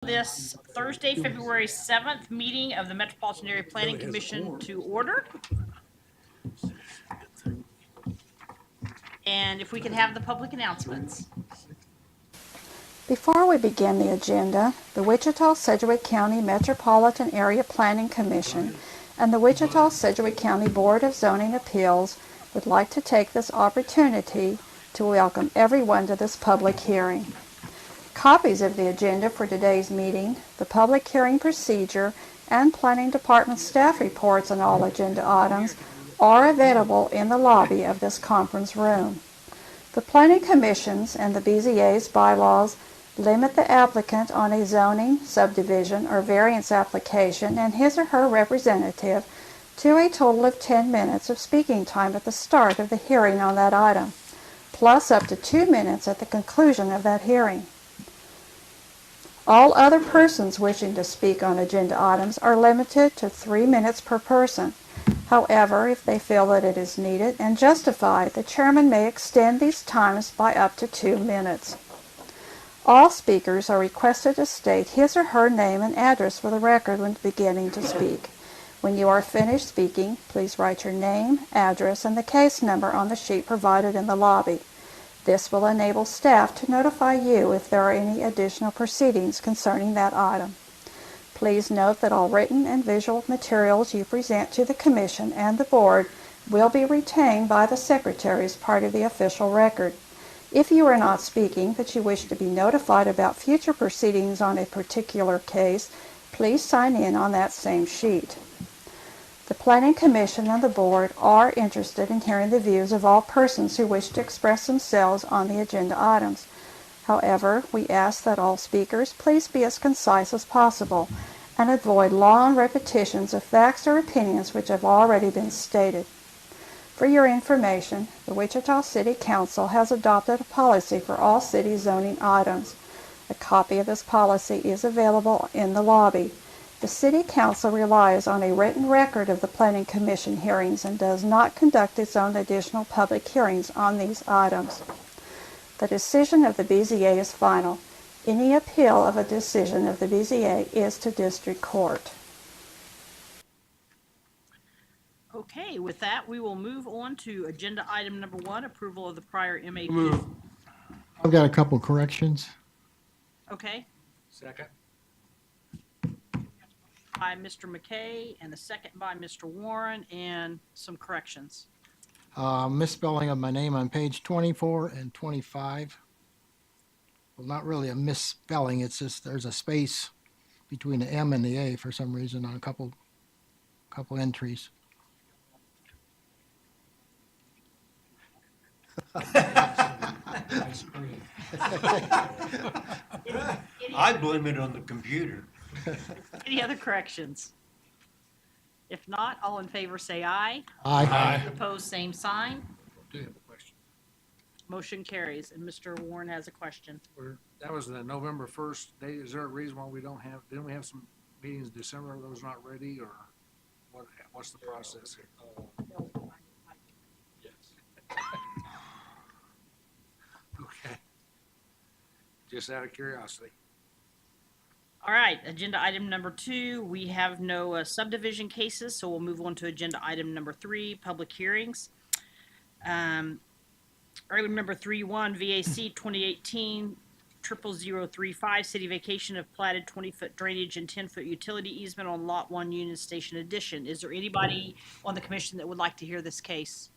This Thursday, February 7th meeting of the Metropolitan Area Planning Commission to order. And if we could have the public announcements. Before we begin the agenda, the Wichita-Sedgwick County Metropolitan Area Planning Commission and the Wichita-Sedgwick County Board of Zoning Appeals would like to take this opportunity to welcome everyone to this public hearing. Copies of the agenda for today's meeting, the public hearing procedure, and Planning Department staff reports on all agenda items are available in the lobby of this conference room. The Planning Commission's and the BZA's bylaws limit the applicant on a zoning, subdivision, or variance application and his or her representative to a total of 10 minutes of speaking time at the start of the hearing on that item, plus up to 2 minutes at the conclusion of that hearing. All other persons wishing to speak on agenda items are limited to 3 minutes per person. However, if they feel that it is needed and justified, the chairman may extend these times by up to 2 minutes. All speakers are requested to state his or her name and address for the record when beginning to speak. When you are finished speaking, please write your name, address, and the case number on the sheet provided in the lobby. This will enable staff to notify you if there are any additional proceedings concerning that item. Please note that all written and visual materials you present to the Commission and the Board will be retained by the Secretary as part of the official record. If you are not speaking but you wish to be notified about future proceedings on a particular case, please sign in on that same sheet. The Planning Commission and the Board are interested in hearing the views of all persons who wish to express themselves on the agenda items. However, we ask that all speakers please be as concise as possible and avoid long repetitions of facts or opinions which have already been stated. For your information, the Wichita City Council has adopted a policy for all city zoning items. A copy of this policy is available in the lobby. The City Council relies on a written record of the Planning Commission hearings and does not conduct its own additional public hearings on these items. The decision of the BZA is final. Any appeal of a decision of the BZA is to district court. Okay, with that, we will move on to agenda item number 1, approval of the prior MAPC. Move. I've got a couple corrections. Okay, Second. by Mr. McKay and a second by Mr. Warren, and some corrections. Misspelling of my name on page 24 and 25. Well, not really a misspelling, it's just there's a space between the M and the A for some reason on a couple entries. I blame it on the computer. Any other corrections? If not, all in favor say aye. Aye. Opposed, same sign. Do you have a question? Motion carries. And Mr. Warren has a question. That was the November 1st date. Is there a reason why didn't we have some meetings in December that was not ready, or what's the process here? Yes. Okay. Just out of curiosity. All right, agenda item number 2, we have no subdivision cases, so we'll move on to agenda item number 3, public hearings. Item number 3.1, VAC 2018-00035, city vacation of platted 20-foot drainage and 10-foot utility easement on Lot 1 Union Station Addition. Is there anybody on the commission that would like to hear this case?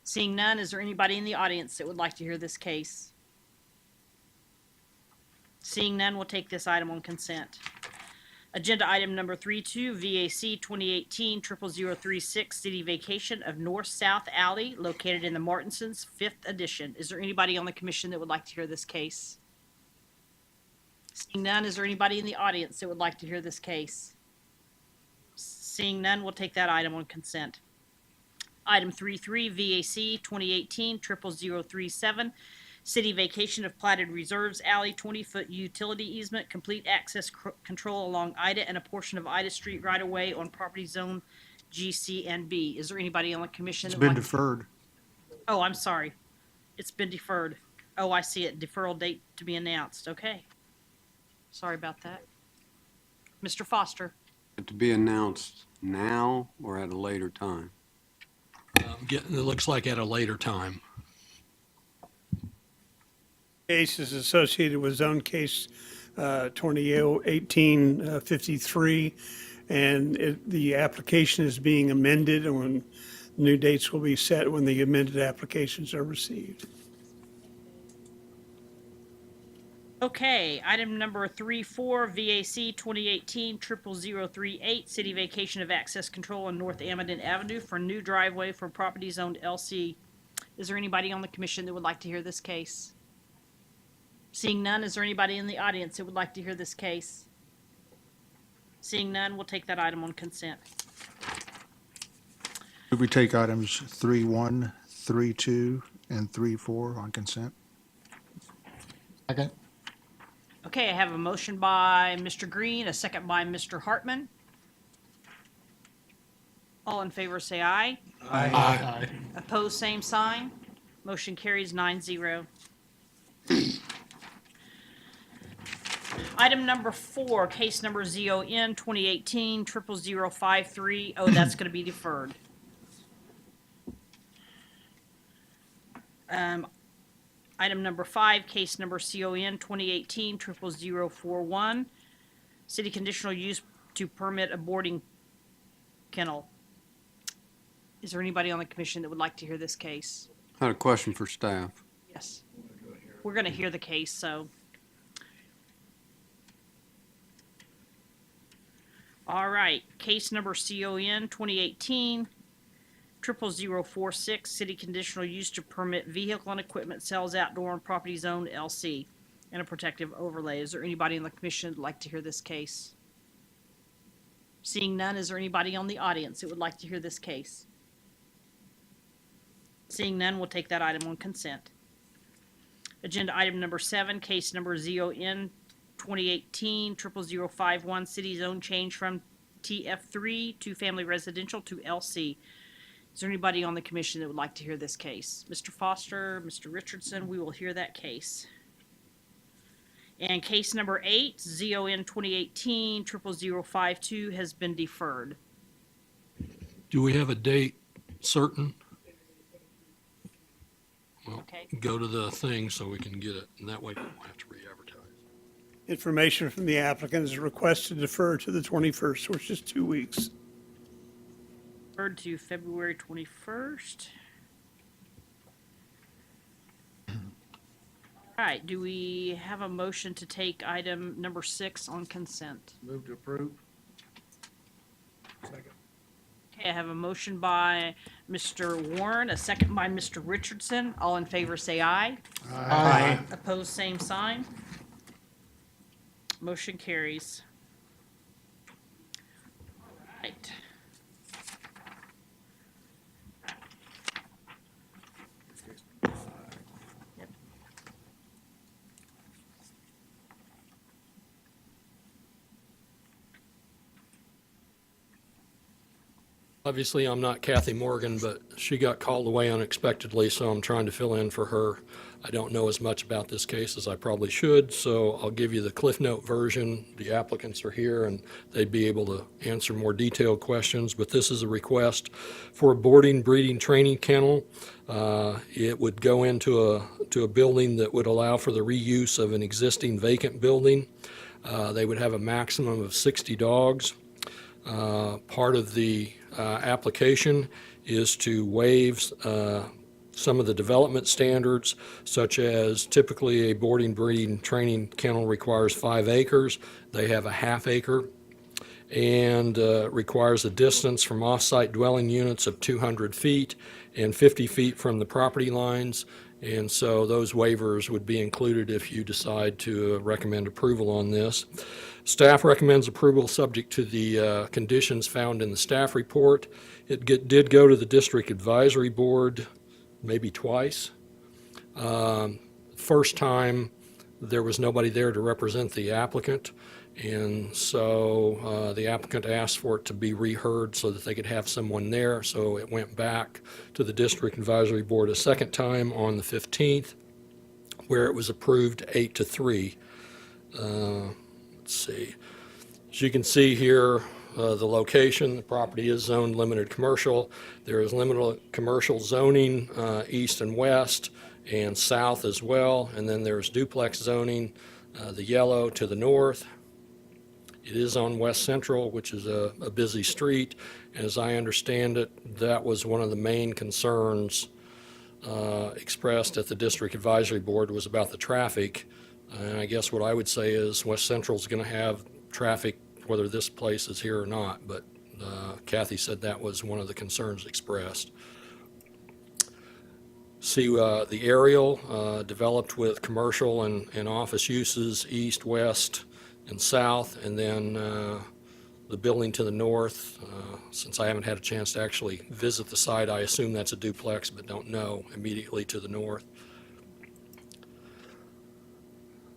Seeing none, is there anybody in the audience that would like to hear this case? Seeing none, we'll take this item on consent. Agenda item number 3.2, VAC 2018-00036, city vacation of North-South Alley located in the Martinsons, 5th Edition. Is there anybody on the commission that would like to hear this case? Seeing none, is there anybody in the audience that would like to hear this case? Seeing none, we'll take that item on consent. Item 3.3, VAC 2018-00037, city vacation of platted reserves alley, 20-foot utility easement, complete access control along Ida and a portion of Ida Street right away on property zone G, C, and B. Is there anybody on the commission? It's that been would like deferred. Oh, I'm sorry. It's been deferred. Oh, I see it. Deferral date to be announced. Okay. Sorry about that. Mr. Foster. To be announced now or at a later time? It looks like at a later time. Case is associated with zone case 2018-53, and the application is being amended, and when new dates will be set when the amended applications are received. Okay, item number 34, VAC 2018-00038, city vacation of access control on North Amidon Avenue for new driveway for property zoned LC. Is there anybody on the commission that would like to hear this case? Seeing none, is there anybody in the audience that would like to hear this case? Seeing none, we'll take that item on consent. Would we take items 3.1, 3.2, and 3.4 on consent? Second. Okay, I have a motion by Mr. Green, a second by Mr. Hartman. All in favor say aye. Aye. Opposed, same sign. Motion carries 9-0. Item number 4, case number ZON 2018-00053. Oh, that's going to be deferred. Item number 5, case number CON 2018-00041. City conditional use to permit a boarding kennel. Is there anybody on the commission that would like to hear this case? I had a question for staff. Yes. We're going to hear the case, so. All right, case number CON 2018-00046, city conditional use to permit vehicle and equipment sales outdoor on property zone LC and a protective overlay. Is there anybody in the commission that'd like to hear this case? Seeing none, is there anybody on the audience that would like to hear this case? Seeing none, we'll take that item on consent. Agenda item number 7, case number ZON 2018-00051, city zone change from TF3 to family residential to LC. Is there anybody on the commission that would like to hear this case? Mr. Foster, Mr. Richardson, we will hear that case. And case number 8, ZON 2018-00052, has been deferred. Do we have a date certain? Well, Okay. go to the thing so we can get it, and that way we won't have to re-advertise. Information from the applicant is requested to defer to the 21st, which is 2 weeks. Deferred to February 21st. All right, do we have a motion to take item number 6 on consent? Move to approve. Second. Okay, I have a motion by Mr. Warren, a second by Mr. Richardson. All in favor say aye. Aye. Opposed, same sign. Motion carries. All right. Yep. Obviously, I'm not Kathy Morgan, but she got called away unexpectedly, so I'm trying to fill in for her. I don't know as much about this case as I probably should, so I'll give you the Cliff Note version. The applicants are here, and they'd be able to answer more detailed questions, but this is a request for a boarding, breeding, training kennel. It would go into a building that would allow for the reuse of an existing vacant building. They would have a maximum of 60 dogs. Part of the application is to waive some of the development standards, such as typically a boarding, breeding, training kennel requires 5 acres. They have a ½ acre and requires a distance from off-site dwelling units of 200 feet and 50 feet from the property lines. And so those waivers would be included if you decide to recommend approval on this. Staff recommends approval subject to the conditions found in the staff report. It did go to the district advisory board maybe twice. First time, there was nobody there to represent the applicant, and so the applicant asked for it to be reheard so that they could have someone there. So it went back to the district advisory board a second time on the 15th, where it was approved 8-3. As you can see here, the location, the property is zoned limited commercial. There is limited commercial zoning east and west and south as well. And then there's duplex zoning, the yellow to the north. It is on West Central, which is a busy street. As I understand it, that was one of the main concerns expressed at the District Advisory Board was about the traffic. And I guess what I would say is West Central is going to have traffic whether this place is here or not, but Kathy said that was one of the concerns expressed. See the aerial developed with commercial and office uses east, west, and south, and then the building to the north. Since I haven't had a chance to actually visit the site, I assume that's a duplex, but don't know, immediately to the north.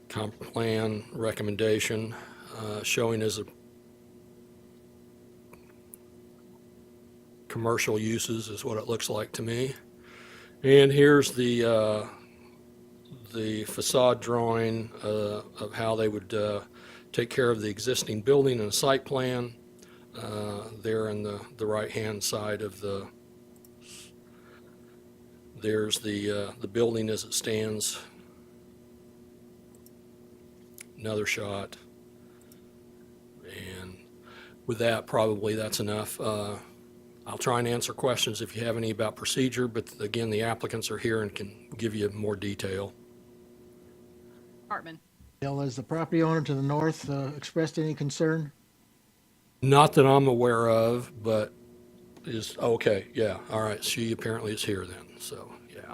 Comp plan recommendation showing as a commercial uses is what it looks like to me. And here's the facade drawing of how they would take care of the existing building and a site plan there in the right-hand side of there's the building as it stands. Another shot. And with that, probably that's enough. I'll try and answer questions if you have any about procedure, but again, the applicants are here and can give you more detail. Hartman. Dale, has the property owner to the north expressed any concern? Not that I'm aware of, but is, okay, yeah, all right, she apparently is here then, so, yeah.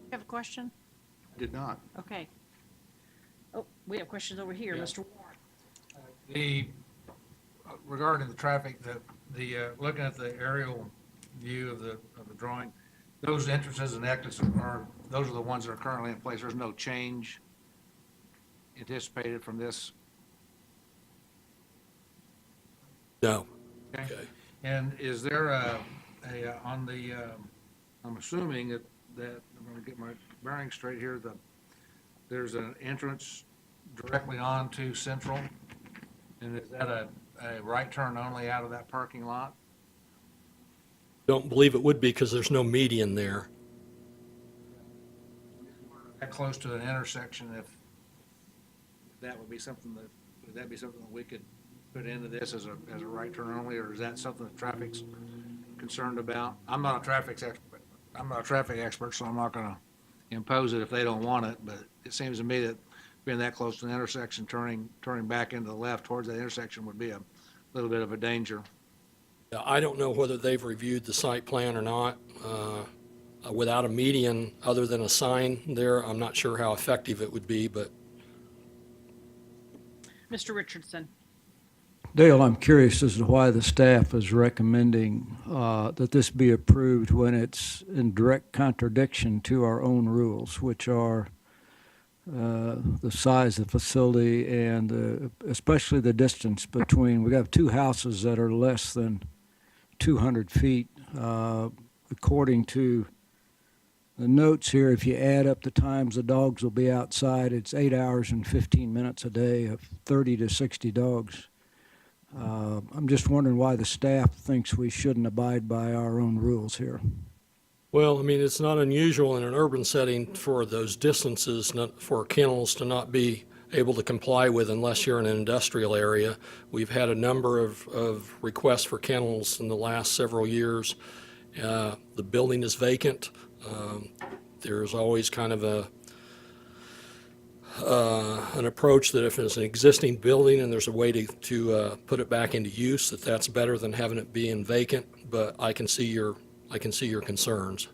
You have a question? Did not. Okay. Oh, we have questions over here, Yeah. Mr. Warren. The, regarding the traffic, looking at the aerial view of the drawing, those entrances and exits those are the ones that are currently in place. There's no change anticipated from this. No, Okay. okay. And is there on the, I'm assuming that I'm gonna get my bearings straight here, there's an entrance directly onto Central? And is that a right turn only out of that parking lot? Don't believe it would be because there's no median there. That close to an intersection, if that would be something that we could put into this as a right turn only, or is that something that traffic's concerned about? I'm not a traffic expert, so I'm not gonna impose it if they don't want it, but it seems to me that being that close to an intersection, turning back into the left towards that intersection would be a little bit of a danger. Now, I don't know whether they've reviewed the site plan or not. Without a median, other than a sign there, I'm not sure how effective it would be, but Mr. Richardson. Dale, I'm curious as to why the staff is recommending that this be approved when it's in direct contradiction to our own rules, which are the size of the facility and especially the distance between. We have two houses that are less than 200 feet. According to the notes here, if you add up the times the dogs will be outside, it's 8 hours and 15 minutes a day of 30 to 60 dogs. I'm just wondering why the staff thinks we shouldn't abide by our own rules here. well, I mean, it's not unusual in an urban setting for those distances for kennels to not be able to comply with unless you're in an industrial area. We've had a number of requests for kennels in the last several years. The building is vacant. There's always kind of an approach that if it's an existing building and there's a way to put it back into use, that's better than having it being vacant. But I can see your concerns.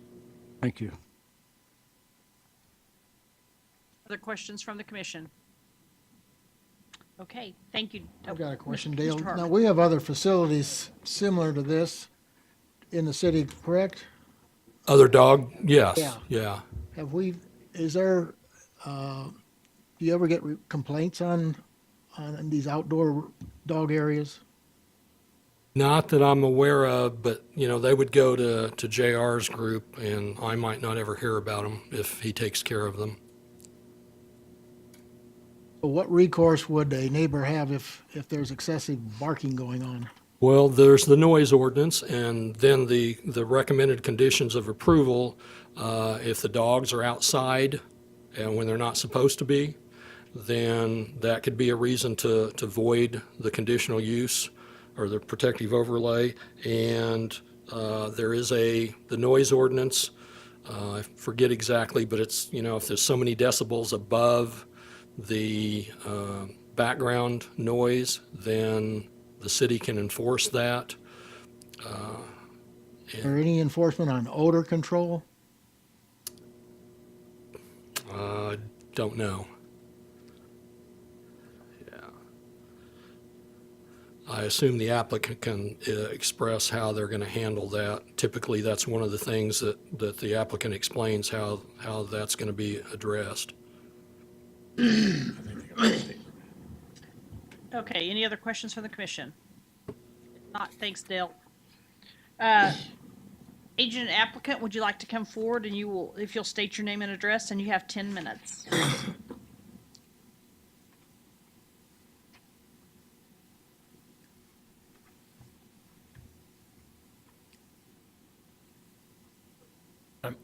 Thank you. Other questions from the commission? Okay, thank you. I've got a question, Mr. Dale. Hartman. Now, we have other facilities similar to this in the city, correct? Other dog? Yes. Yeah. Yeah. Have we, is there, do you ever get complaints on these outdoor dog areas? Not that I'm aware of, but, they would go to JR's group, and I might not ever hear about them if he takes care of them. But what recourse would a neighbor have if there's excessive barking going on? Well, there's the noise ordinance, and then the recommended conditions of approval. If the dogs are outside and when they're not supposed to be, then that could be a reason to void the conditional use or the protective overlay. And there is the noise ordinance. I forget exactly, but it's, if there's so many decibels above the background noise, then the city can enforce that. Is there any enforcement on odor control? Don't know. Yeah. I assume the applicant can express how they're going to handle that. Typically, that's one of the things that the applicant explains how that's going to be addressed. Okay, any other questions from the commission? If not, thanks, Dale. Agent and applicant, would you like to come forward, and if you'll state your name and address, and you have 10 minutes.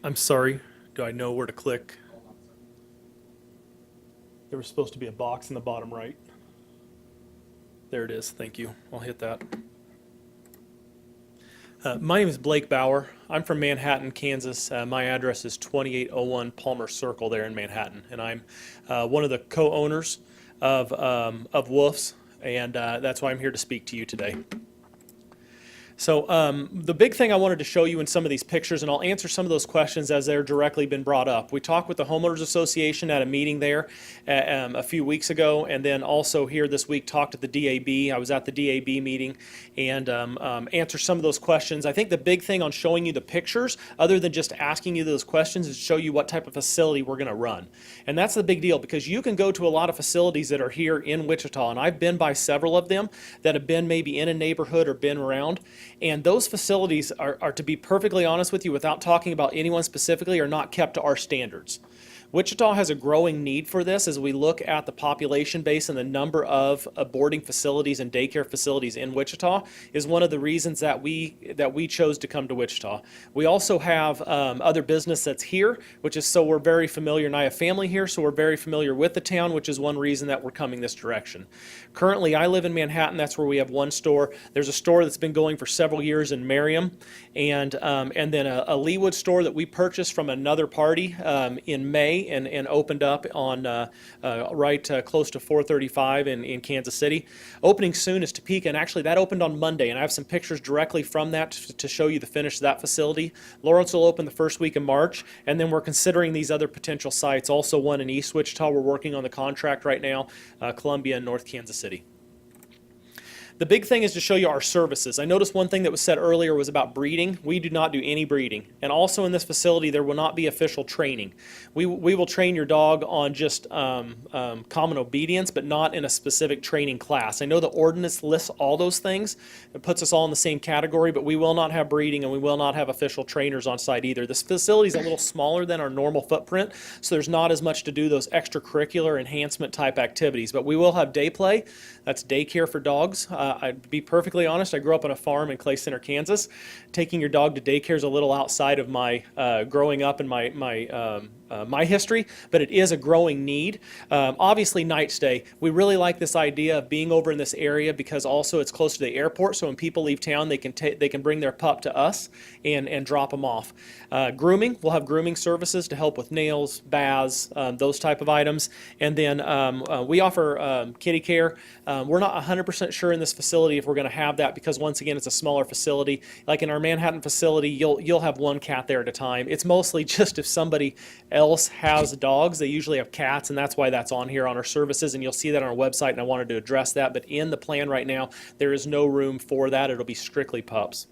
I'm sorry. Do I know where to click? There was supposed to be a box in the bottom right. There it is. Thank you. I'll hit that. My name is Blake Bauer. I'm from Manhattan, Kansas. My address is 2801 Palmer Circle there in Manhattan, and I'm one of the co-owners of Wolf's, and that's why I'm here to speak to you today. So the big thing I wanted to show you in some of these pictures, and I'll answer some of those questions as they're directly been brought up. We talked with the Homeowners Association at a meeting there a few weeks ago, and then also here this week talked at the DAB. I was at the DAB meeting and answer some of those questions. I think the big thing on showing you the pictures, other than just asking you those questions, is to show you what type of facility we're going to run. And that's the big deal, because you can go to a lot of facilities that are here in Wichita, and I've been by several of them that have been maybe in a neighborhood or been around. And those facilities are, to be perfectly honest with you, without talking about anyone specifically, are not kept to our standards. Wichita has a growing need for this as we look at the population base, and the number of boarding facilities and daycare facilities in Wichita is one of the reasons that we chose to come to Wichita. We also have other business that's here, which is so we're very familiar, and I have family here, so we're very familiar with the town, which is one reason that we're coming this direction. Currently, I live in Manhattan. That's where we have one store. There's a store that's been going for several years in Merriam, and then a Leawood store that we purchased from another party in May and opened up on close to 435 in Kansas City. Opening soon is Topeka, and actually that opened on Monday, and I have some pictures directly from that to show you the finish of that facility. Lawrence will open the first week of March, and then we're considering these other potential sites. Also one in East Wichita. We're working on the contract right now, Columbia and North Kansas City. The big thing is to show you our services. I noticed one thing that was said earlier was about breeding. We do not do any breeding. And also in this facility, there will not be official training. We will train your dog on just common obedience, but not in a specific training class. I know the ordinance lists all those things. It puts us all in the same category, but we will not have breeding, and we will not have official trainers on site either. This facility is a little smaller than our normal footprint, so there's not as much to do those extracurricular enhancement type activities. But we will have day play. That's daycare for dogs. I'd be perfectly honest, I grew up on a farm in Clay Center, Kansas. Taking your dog to daycare is a little outside of my growing up and my history, but it is a growing need. Obviously, night stay. We really like this idea of being over in this area because also it's close to the airport, so when people leave town, they can bring their pup to us and drop them off. Grooming, we'll have grooming services to help with nails, baths, those type of items. And then we offer kitty care. We're not 100% sure in this facility if we're going to have that because once again, it's a smaller facility. Like in our Manhattan facility, you'll have one cat there at a time. It's mostly just if somebody else has dogs, they usually have cats, and that's why that's on here on our services, and you'll see that on our website, and I wanted to address that. But in the plan right now, there is no room for that. It'll be strictly pups.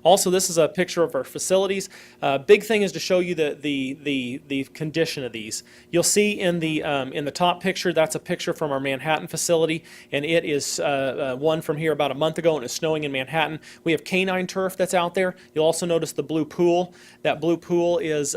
Also, this is a picture of our facilities. Big thing is to show you the condition of these. You'll see in the top picture, that's a picture from our Manhattan facility, and it is one from here about a month ago, and it's snowing in Manhattan. We have canine turf that's out there. You'll also notice the blue pool. That blue pool is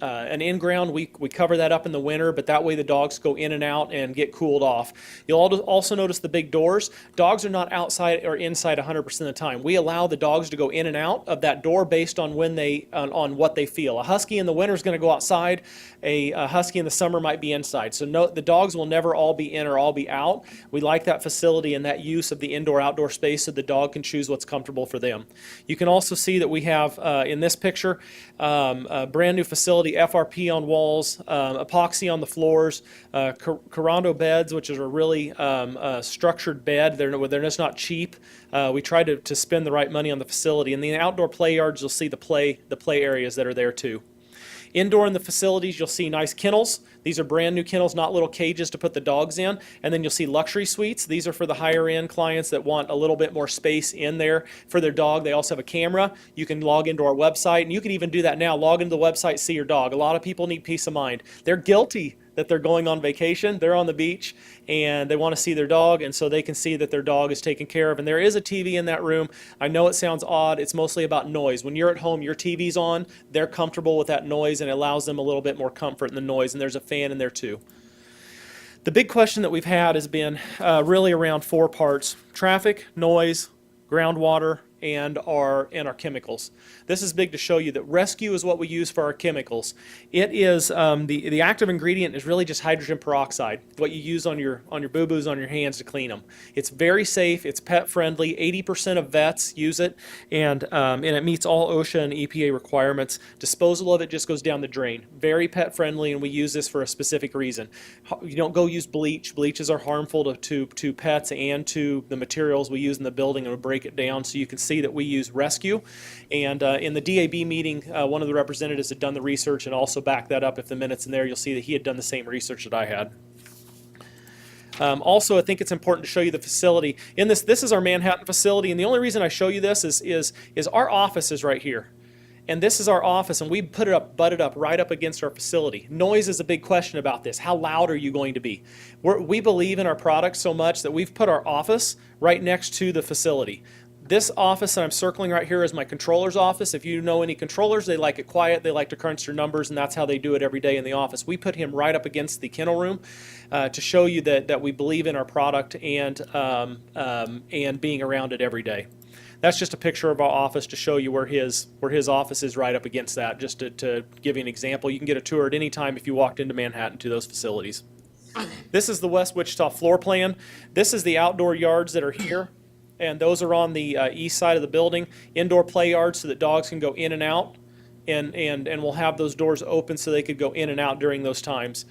an in-ground, we cover that up in the winter, but that way the dogs go in and out and get cooled off. You'll also notice the big doors. Dogs are not outside or inside 100% of the time. We allow the dogs to go in and out of that door based on when on what they feel. A husky in the winter is going to go outside. A husky in the summer might be inside. So no, the dogs will never all be in or all be out. We like that facility and that use of the indoor-outdoor space so the dog can choose what's comfortable for them. You can also see that we have in this picture a brand new facility, FRP on walls, epoxy on the floors, Corando beds, which is a really structured bed. They're just not cheap. We try to spend the right money on the facility. In the outdoor play yards, you'll see the play areas that are there too. Indoor in the facilities, you'll see nice kennels. These are brand new kennels, not little cages to put the dogs in. And then you'll see luxury suites. These are for the higher end clients that want a little bit more space in there for their dog. They also have a camera. You can log into our website, and you can even do that now. Log into the website, see your dog. A lot of people need peace of mind. They're guilty that they're going on vacation. They're on the beach and they want to see their dog, and so they can see that their dog is taken care of. And there is a TV in that room. I know it sounds odd. It's mostly about noise. When you're at home, your TV's on. They're comfortable with that noise, and it allows them a little bit more comfort in the noise. And there's a fan in there too. The big question that we've had has been really around 4 parts: traffic, noise, groundwater, and our chemicals. This is big to show you that rescue is what we use for our chemicals. It is the active ingredient is really just hydrogen peroxide, what you use on your boo-boos on your hands to clean them. It's very safe. It's pet friendly. 80% of vets use it, and it meets all OSHA and EPA requirements. Disposal of it just goes down the drain. Very pet friendly, and we use this for a specific reason. You don't go use bleach. Bleaches are harmful to pets and to the materials we use in the building, and we'll break it down so you can see that we use rescue. And in the DAB meeting, one of the representatives had done the research and also backed that up. If the minutes in there, you'll see that he had done the same research that I had. Also, I think it's important to show you the facility. In this is our Manhattan facility, and the only reason I show you this is our office is right here. And this is our office, and we butted up right up against our facility. Noise is a big question about this. How loud are you going to be? We believe in our product so much that we've put our office right next to the facility. This office that I'm circling right here is my controller's office. If you know any controllers, they like it quiet. They like to crunch their numbers, and that's how they do it every day in the office. We put him right up against the kennel room to show you that we believe in our product and being around it every day. That's just a picture of our office to show you where his office is right up against that, just to give you an example. You can get a tour at any time if you walked into Manhattan to those facilities. This is the West Wichita floor plan. This is the outdoor yards that are here, and those are on the east side of the building. Indoor play yards so that dogs can go in and out, and we'll have those doors open so they could go in and out during those times.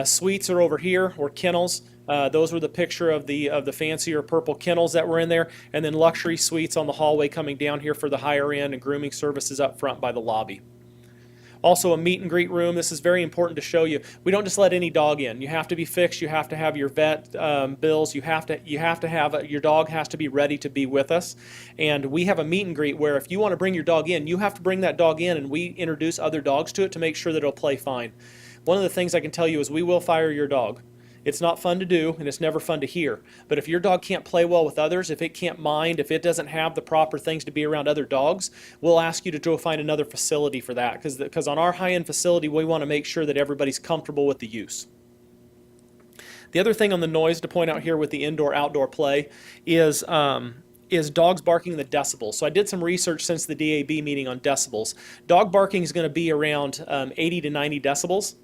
Suites are over here, or kennels. Those were the picture of the fancier purple kennels that were in there, and then luxury suites on the hallway coming down here for the higher end, and grooming services up front by the lobby. Also a meet and greet room. This is very important to show you. We don't just let any dog in. You have to be fixed. You have to have your vet bills. You have to have your dog has to be ready to be with us. And we have a meet and greet where if you want to bring your dog in, you have to bring that dog in, and we introduce other dogs to it to make sure that it'll play fine. One of the things I can tell you is we will fire your dog. It's not fun to do, and it's never fun to hear. But if your dog can't play well with others, if it can't mind, if it doesn't have the proper things to be around other dogs, we'll ask you to go find another facility for that. Because on our high-end facility, we want to make sure that everybody's comfortable with the use. The other thing on the noise to point out here with the indoor-outdoor play is dogs barking the decibels. So I did some research since the DAB meeting on decibels. Dog barking is going to be around 80 to 90 decibels.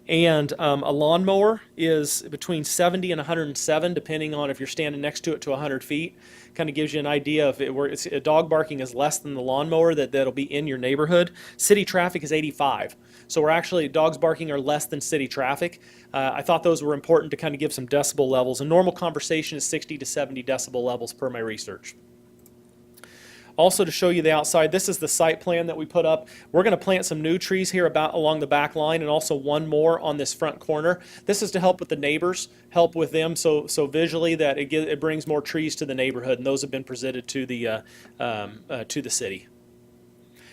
And a lawnmower is between 70 and 107, depending on if you're standing next to it to 100 feet. Kind of gives you an idea of where dog barking is less than the lawnmower that'll be in your neighborhood. City traffic is 85. So we're actually, dogs barking are less than city traffic. I thought those were important to kind of give some decibel levels. A normal conversation is 60 to 70 decibel levels per my research. Also, to show you the outside, this is the site plan that we put up. We're going to plant some new trees here along the back line, and also one more on this front corner. This is to help with the neighbors, help with them so visually that it brings more trees to the neighborhood, and those have been presented to the city.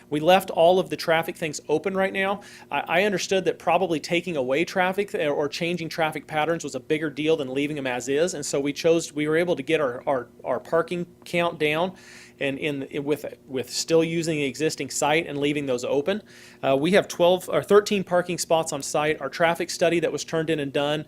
We left all of the traffic things open right now. I understood that probably taking away traffic or changing traffic patterns was a bigger deal than leaving them as is, and so we were able to get our parking count down with still using the existing site and leaving those open. We have 12 or 13 parking spots on site. Our traffic study that was turned in and done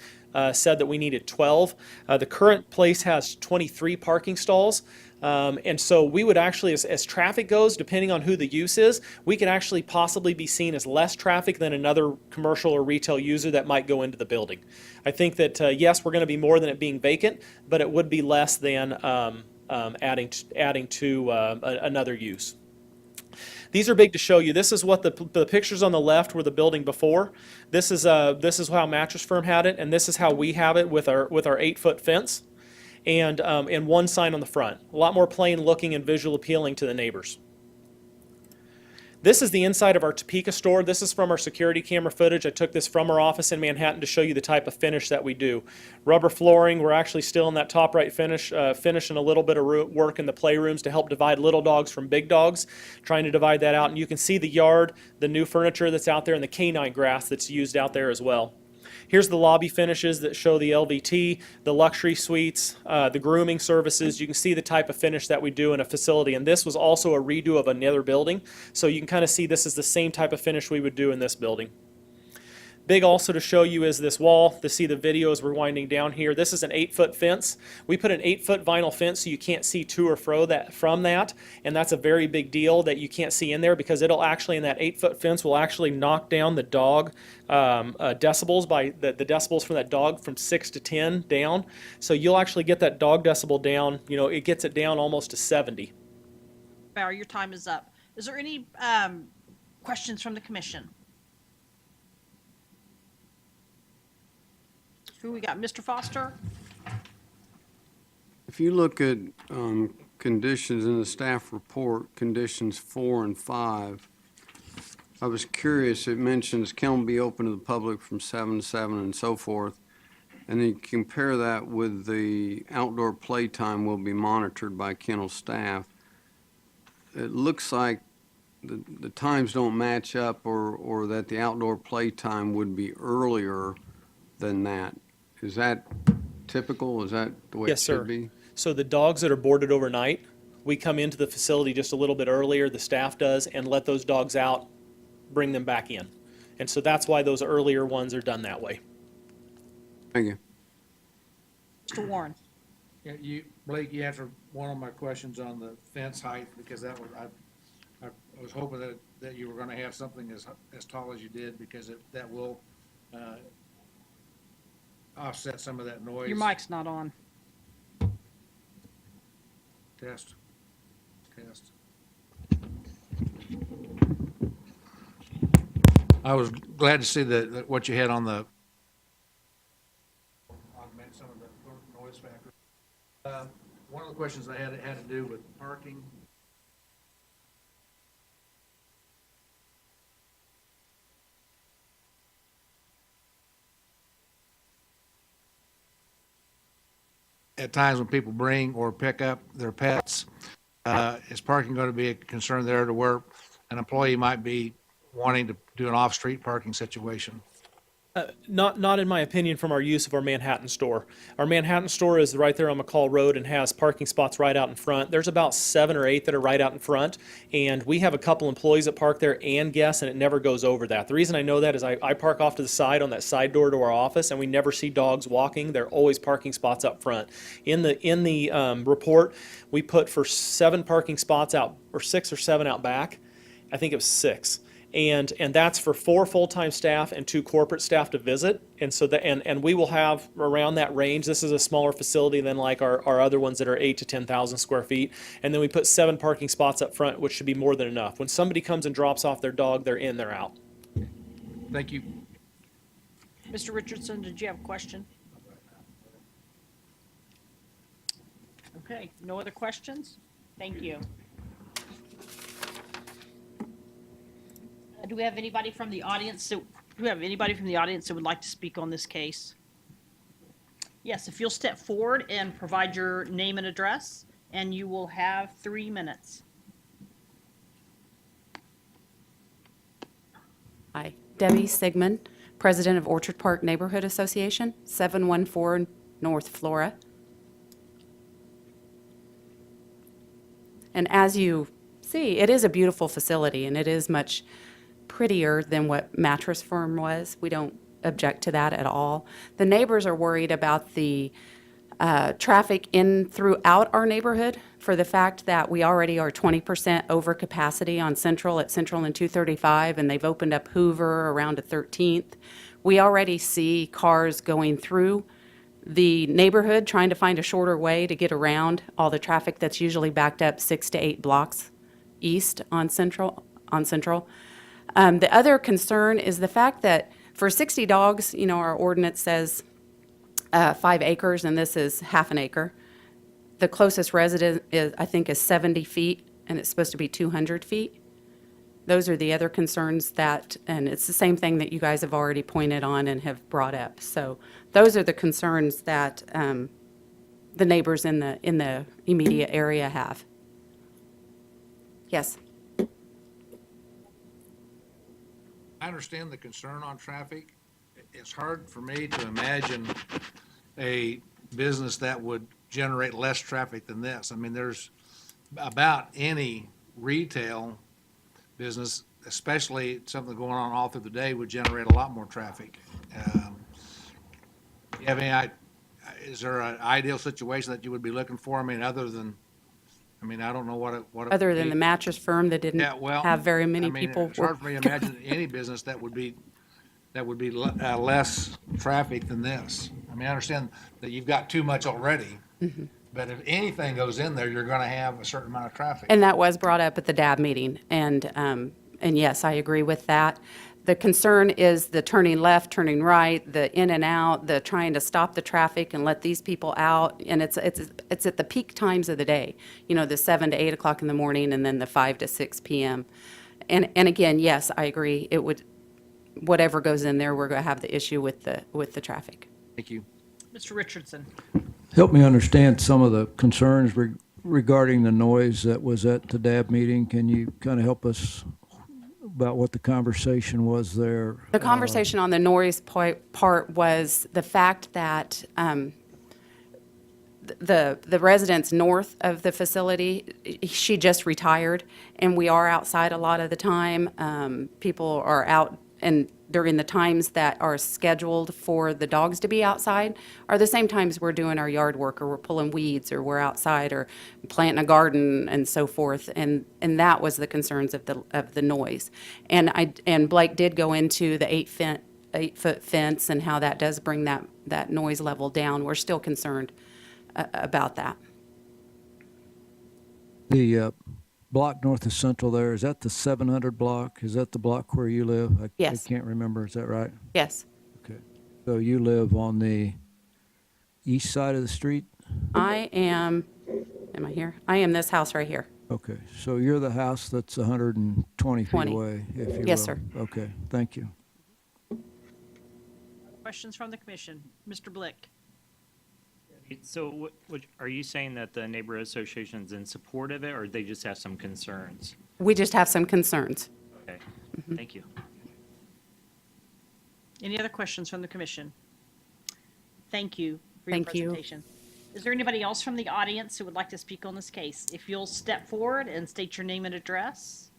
said that we needed 12. The current place has 23 parking stalls. And so we would actually, as traffic goes, depending on who the use is, we could actually possibly be seen as less traffic than another commercial or retail user that might go into the building. I think that, yes, we're going to be more than it being vacant, but it would be less than adding to another use. These are big to show you. This is what the pictures on the left were the building before. This is how Mattress Firm had it, and this is how we have it with our 8-foot fence. And one sign on the front. A lot more plain looking and visual appealing to the neighbors. This is the inside of our Topeka store. This is from our security camera footage. I took this from our office in Manhattan to show you the type of finish that we do. Rubber flooring, we're actually still in that top right finish, finishing a little bit of work in the playrooms to help divide little dogs from big dogs, trying to divide that out. And you can see the yard, the new furniture that's out there, and the canine grass that's used out there as well. Here's the lobby finishes that show the LVT, the luxury suites, the grooming services. You can see the type of finish that we do in a facility. And this was also a redo of another building. So you can kind of see this is the same type of finish we would do in this building. Big also to show you is this wall. To see the video as we're winding down here. This is an 8-foot fence. We put an 8-foot vinyl fence so you can't see to or fro from that. And that's a very big deal that you can't see in there, because it'll actually, in that 8-foot fence, will actually knock down the dog decibels by the decibels from that dog from 6 to 10 down. So you'll actually get that dog decibel down, it gets it down almost to 70. Bauer, your time is up. Is there any questions from the commission? Who we got? Mr. Foster? If you look at conditions in the staff report, conditions 4 and 5, I was curious, it mentions kennel be open to the public from 7 to 7 and so forth. And then you compare that with the outdoor playtime will be monitored by kennel staff. It looks like the times don't match up, or that the outdoor playtime would be earlier than that. Is that typical? Is that the way it should be? So the dogs that are boarded overnight, we come into the facility just a little bit earlier, the staff does, and let those dogs out, bring them back in. And so that's why those earlier ones are done that way. Thank you. Mr. Warren? Yeah, Blake, you answered one of my questions on the fence height, because that was, I was hoping that you were gonna have something as tall as you did, because that will offset some of that noise. Your mic's not on. Test. I was glad to see that what you had on the augment some of the noise factor. One of the questions I had to do with parking. At times when people bring or pick up their pets, is parking going to be a concern there to where an employee might be wanting to do an off-street parking situation? Not in my opinion from our use of our Manhattan store. Our Manhattan store is right there on McCall Road and has parking spots right out in front. There's about 7 or 8 that are right out in front, and we have a couple employees that park there and guests, and it never goes over that. The reason I know that is I park off to the side on that side door to our office, and we never see dogs walking. They're always parking spots up front. In the report, we put for 7 parking spots out, or 6 or 7 out back. I think it was 6. And that's for 4 full-time staff and 2 corporate staff to visit. And so and we will have around that range. This is a smaller facility than like our other ones that are 8 to 10,000 square feet. And then we put 7 parking spots up front, which should be more than enough. When somebody comes and drops off their dog, they're in, they're out. Thank you. Mr. Richardson, did you have a question? Okay, no other questions? Thank you. Do we have anybody from the audience that would like to speak on this case? Yes, if you'll step forward and provide your name and address, and you will have 3 minutes. Hi, Debbie Sigmund, President of Orchard Park Neighborhood Association, 714 North Flora. And as you see, it is a beautiful facility, and it is much prettier than what Mattress Firm was. We don't object to that at all. The neighbors are worried about the traffic in throughout our neighborhood for the fact that we already are 20% over capacity on Central at Central and 235, and they've opened up Hoover around a 13th. We already see cars going through the neighborhood trying to find a shorter way to get around all the traffic that's usually backed up 6 to 8 blocks east on Central. The other concern is the fact that for 60 dogs, our ordinance says 5 acres, and this is half an acre. The closest resident I think, is 70 feet, and it's supposed to be 200 feet. Those are the other concerns and it's the same thing that you guys have already pointed on and have brought up. So those are the concerns that the neighbors in the immediate area have. Yes. I understand the concern on traffic. It's hard for me to imagine a business that would generate less traffic than this. I mean, there's about any retail business, especially something going on all through the day, would generate a lot more traffic. You have any, is there an ideal situation that you would be looking for? I mean, I don't know what it would Other than be. the Mattress Firm that didn't Yeah, well, have very many I mean, people. it's hard for me to imagine any business that would be less traffic than this. I mean, I understand that you've got too much already, but if anything goes in there, you're gonna have a certain amount of traffic. And that was brought up at the DAB meeting, and yes, I agree with that. The concern is the turning left, turning right, the in and out, the trying to stop the traffic and let these people out, and it's at the peak times of the day, the 7 to 8 o'clock in the morning, and then the 5 to 6 p.m. And again, yes, I agree, whatever goes in there, we're going to have the issue with the traffic. Thank you. Mr. Richardson? Help me understand some of the concerns regarding the noise that was at the DAB meeting. Can you kind of help us about what the conversation was there? The conversation on the noise part was the fact that the residents north of the facility, she just retired, and we are outside a lot of the time. People are out, and during the times that are scheduled for the dogs to be outside are the same times we're doing our yard work, or we're pulling weeds, or we're outside, or planting a garden, and so forth. And that was the concerns of the noise. And Blake did go into the 8-foot fence and how that does bring that noise level down. We're still concerned about that. The block north of Central there, is that the 700 block? Is that the block where you live? Yes. I can't remember, is that right? Yes. Okay. So you live on the east side of the street? Am I here? I am this house right here. Okay, so you're the house that's 120 feet 20. away, if you will? Yes, sir. Okay, thank you. Questions from the commission? Mr. Blick? So are you saying that the neighborhood association is in support of it, or they just have some concerns? We just have some concerns. Okay, thank you. Any other questions from the commission? Thank you for your Thank you. presentation. Is there anybody else from the audience who would like to speak on this case? If you'll step forward and state your name and address,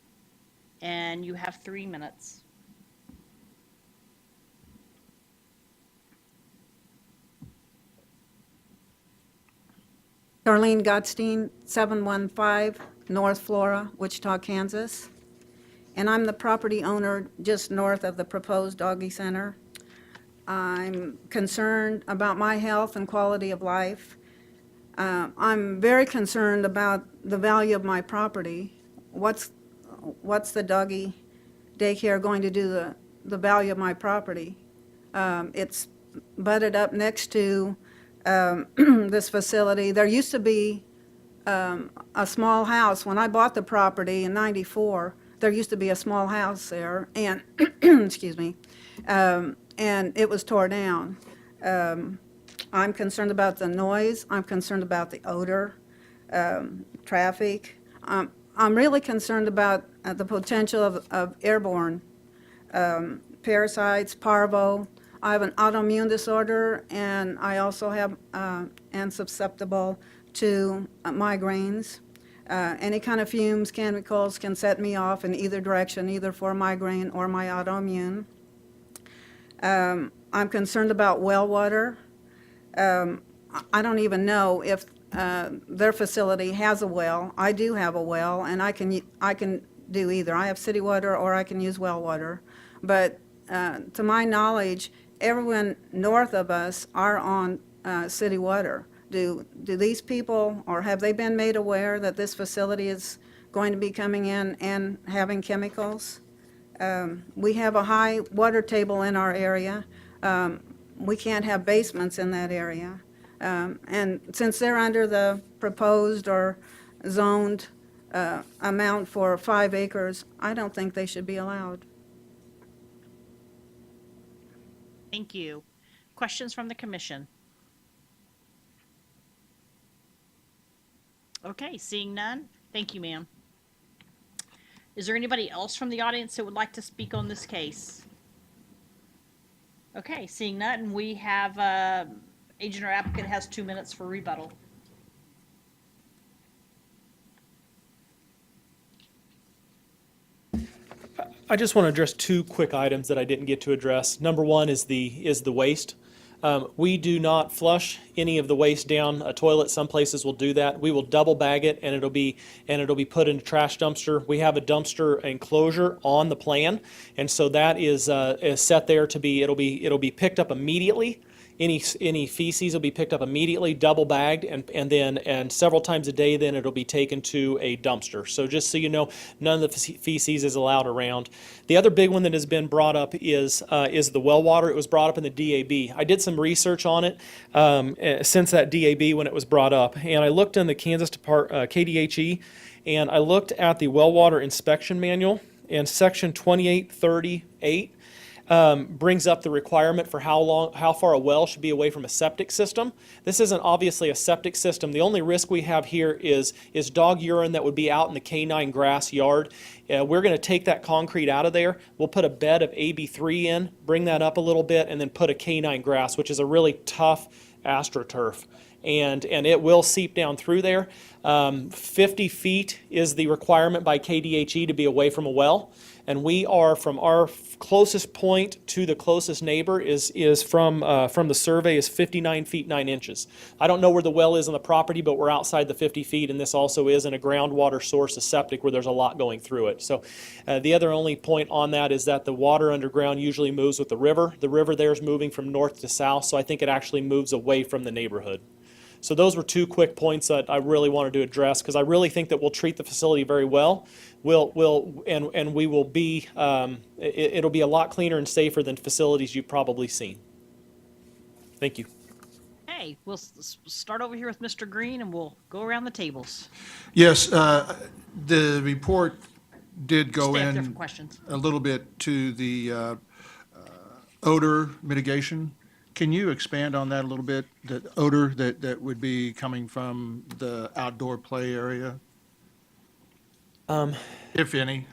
and you have 3 minutes. Darlene Gottstein, 715 North Flora, Wichita, Kansas. And I'm the property owner just north of the proposed doggy center. I'm concerned about my health and quality of life. I'm very concerned about the value of my property. What's the doggy daycare going to do the value of my property? It's butted up next to this facility. There used to be a small house. When I bought the property in '94, there used to be a small house there, and excuse me, and it was tore down. I'm concerned about the noise. I'm concerned about the odor, traffic. I'm really concerned about the potential of airborne parasites, parvo. I have an autoimmune disorder, and I also have am susceptible to migraines. Any kind of fumes, chemicals can set me off in either direction, either for migraine or my autoimmune. I'm concerned about well water. I don't even know if their facility has a well. I do have a well, and I can do either. I have city water or I can use well water. But to my knowledge, everyone north of us are on city water. Do these people, or have they been made aware that this facility is going to be coming in and having chemicals? We have a high water table in our area. We can't have basements in that area. And since they're under the proposed or zoned amount for 5 acres, I don't think they should be allowed. Thank you. Questions from the commission? Okay, seeing none. Thank you, ma'am. Is there anybody else from the audience that would like to speak on this case? Okay, seeing none, we have, agent or applicant has 2 minutes for rebuttal. I just want to address 2 quick items that I didn't get to address. Number 1 is the waste. We do not flush any of the waste down a toilet. Some places will do that. We will double bag it, and it'll be put in a trash dumpster. We have a dumpster enclosure on the plan, and so that is set there to be. It'll be picked up immediately. Any feces will be picked up immediately, double bagged, and several times a day. Then it'll be taken to a dumpster. So just so you know, none of the feces is allowed around. The other big one that has been brought up is the well water. It was brought up in the DAB. I did some research on it since that DAB when it was brought up, and I looked in the Kansas KDHE, and I looked at the well water inspection manual, and section 2838. Brings up the requirement for how far a well should be away from a septic system. This isn't obviously a septic system. The only risk we have here is dog urine that would be out in the canine grass yard. We're going to take that concrete out of there. We'll put a bed of AB3 in, bring that up a little bit, and then put a canine grass, which is a really tough astroturf. And it will seep down through there. 50 feet is the requirement by KDHE to be away from a well. And we are, from our closest point to the closest neighbor is from the survey is 59 feet 9 inches. I don't know where the well is on the property, but we're outside the 50 feet, and this also is in a groundwater source, a septic, where there's a lot going through it. So the other only point on that is that the water underground usually moves with the river. The river there is moving from north to south, so I think it actually moves away from the neighborhood. So those were 2 quick points that I really wanted to address, because I really think that we'll treat the facility very well. We will be, it'll be a lot cleaner and safer than facilities you've probably seen. Thank you. Hey, we'll start over here with Mr. Green, and we'll go around the tables. Yes, the report did go Stay up there in for questions. a little bit to the odor mitigation. Can you expand on that a little bit? The odor that would be coming from the outdoor play area? If any?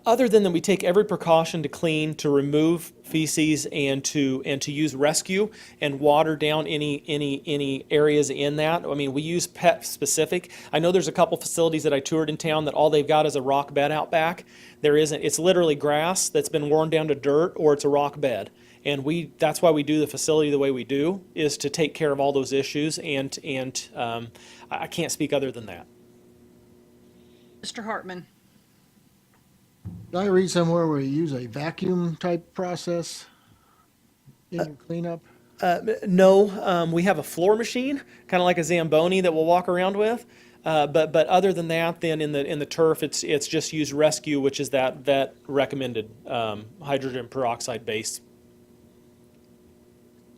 Other than that, we take every precaution to clean, to remove feces, and to use rescue and water down any areas in that. I mean, we use pet specific. I know there's a couple facilities that I toured in town that all they've got is a rock bed out back. There isn't. It's literally grass that's been worn down to dirt, or it's a rock bed. And that's why we do the facility the way we do, is to take care of all those issues, and I can't speak other than that. Mr. Hartman. Did I read somewhere where you use a vacuum type process in your cleanup? No, we have a floor machine, kind of like a Zamboni that we'll walk around with. But other than that, then in the turf, it's just use rescue, which is that vet recommended hydrogen peroxide base.